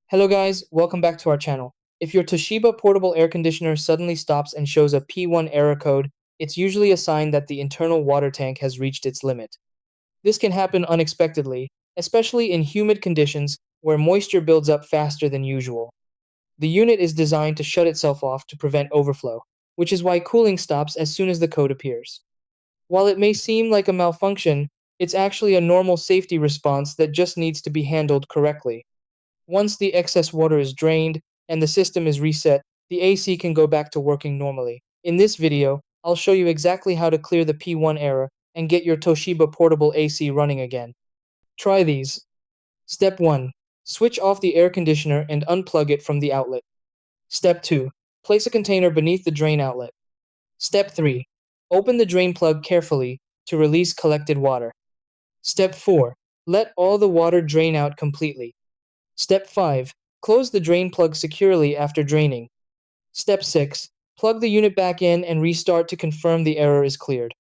Hello guys, welcome back to our channel. If your Toshiba portable air conditioner suddenly stops and shows a P1 error code, it's usually a sign that the internal water tank has reached its limit. This can happen unexpectedly, especially in humid conditions where moisture builds up faster than usual. The unit is designed to shut itself off to prevent overflow, which is why cooling stops as soon as the code appears. While it may seem like a malfunction, it's actually a normal safety response that just needs to be handled correctly. Once the excess water is drained and the system is reset, the AC can go back to working normally. In this video, I'll show you exactly how to clear the P1 error and get your Toshiba portable AC running again. Try these. Step 1. Switch off the air conditioner and unplug it from the outlet. Step 2. Place a container beneath the drain outlet. Step 3. Open the drain plug carefully to release collected water. Step 4. Let all the water drain out completely. Step 5. Close the drain plug securely after draining. Step 6. Plug the unit back in and restart to confirm the error is cleared.